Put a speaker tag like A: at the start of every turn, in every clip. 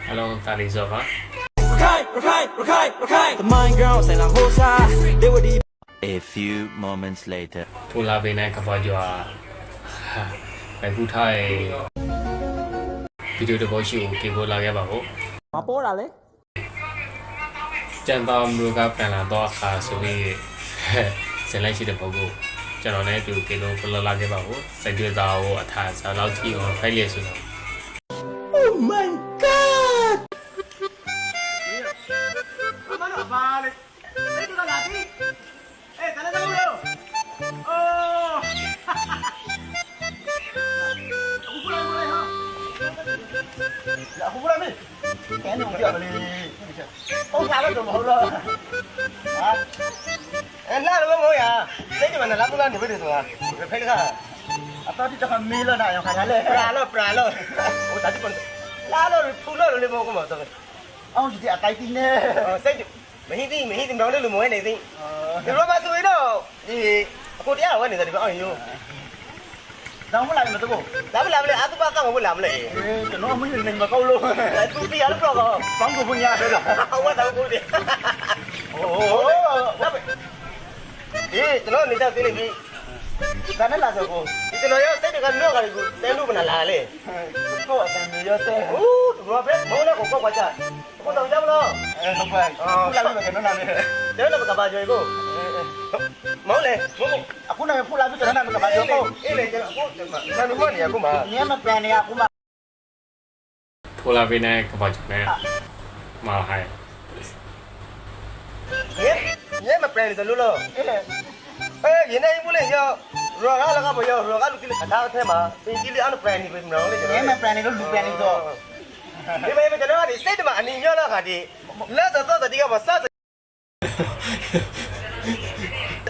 A: Hello, that is over.
B: The mind girl say la hosa. They were the
C: A few moments later.
A: Pula bina kapajwa. Bagutai video the voice you give lage bago.
B: မပေါ်တာလေ
A: Jamba Muruga Pana Doha Sumi Selection the Pogo. General to Kilo Pula lage bago. Send you the attach a lot of failures.
B: Oh my god
D: အခုလာမေးကဲနေကြပါလေပုံစားလို့တော့မဟုတ်တော့ဟာအဲ့လာတော့မဟုတ်ရစိတ်ကမနဲ့လာပူလာနေပြီဆိုတာဖိတ်ကအတော်တိတခါမေးလာတာရောခါလဲပရာလို့ဟိုတာတိကွန်လာလို့ထူလို့လေမောကမတော့အောင်ဒီအတိုက်တင်းနေစိတ်မဟိတိမောင်လေးလူမဝဲနေသိဒီလိုမှဆိုရင်တော့ဒီအခုတရားဝဲနေတယ်ဒီအောင်ယူတောင်းမလာမတော့လာမလဲအတူပါကောင်းမလာမလဲကျွန်တော်မင်းနေမကောက်လို့သူပြရလို့တော့ဘောင်းကိုဖွညာတယ်လားဟောတော့ကိုဒီโอ้လာပဲဒီကျွန်တော်နေတော့သိလိမ့်ပြီဒါနဲ့လာဆိုကိုဒီကျွန်တော်ရောစိတ်တကလော့ကလေးကိုတဲလို့မလာလေကိုအတန်မျိုးဆဲဟိုးဘာပဲမောလည်းကိုကောက်ပါကြကိုတော့ကြောက်လို့ဟုတ်ပါဘူးလာလို့ကျွန်တော်နားလေတဲလို့ကပါကြွေကိုမောလည်းအခုနကဖူလာပြီးကျွန်တော်နားကပါကြွေကိုအေးလေကျွန်တော်အခုကျွန်တော်မနေရခုမှညမပြန်နေရခုမှ
A: Pula bina kapajwa. Malahai.
D: ညမပြန်တယ်လို့အေးလေရင်းနေဘူးလေရောကလည်းကမရောကလူကြီးအထားအထဲမှာအင်းကြီးလေးအဲ့လိုပြန်နေပြီမလို့လေကျွန်တော်ညမပြန်နေလို့လူပြန်နေတော့ဒီမေကျွန်တော်ကဒီစိတ်တမအနည်းညောတော့ခါဒီလက်တော့ဒီကမစ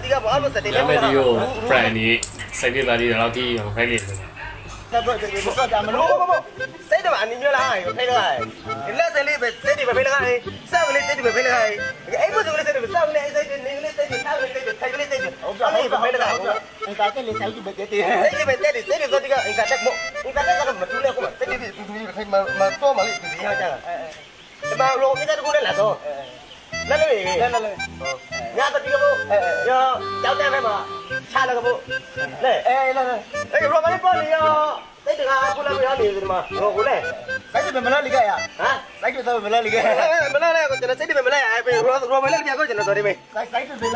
D: ဒီကဘာလို့စတဲ့လဲ
A: Video Franny Sadi Ladi Lati failures.
D: တော့ဒီမစတာမလို့စိတ်တမအနည်းညောလားဖိတ်လိုက်လက်စလေးပဲစိတ်တွေပဲဖိတ်လိုက်စောက်ကလေးစိတ်တွေပဲဖိတ်လိုက်အဲ့ဘုဇုံလေးစိတ်တွေစောက်ကလေးစိတ်တွေနေလေးစိတ်တွေစောက်ကလေးစိတ်တွေထိုင်ကလေးစိတ်တွေဟုတ်ကဲ့ဖိတ်လိုက်အင်ကာတက်လေးစိတ်တွေပဲတက်တယ်စိတ်တွေပဲတက်တယ်စိတ်တွေတော့ဒီကအင်ကာတက်မို့အင်ကာတက်ကမတူလဲခုမှစိတ်တွေဒီခိုင်မတော့မလေးဒီဟာကြတာဒီမှာရောအင်ကာတက်ကိုလည်းလာတော့လဲညတော့ဒီကဘို့ရောကြောက်တဲ့ဘက်မှာချလာကဘို့လဲရောမလေးပေါ်နေရောစိတ်တကားခုလာမရနေဒီမှာဟိုကိုလဲစိတ်တွေမလားလိကရဟမ်စိတ်တွေတော့မလားလိကမလားလဲကျွန်တော်စိတ်တွေမလားအဲ့ရောမလေးပြကိုကျွန်တော်တော်ဒီမေစိတ်တွေ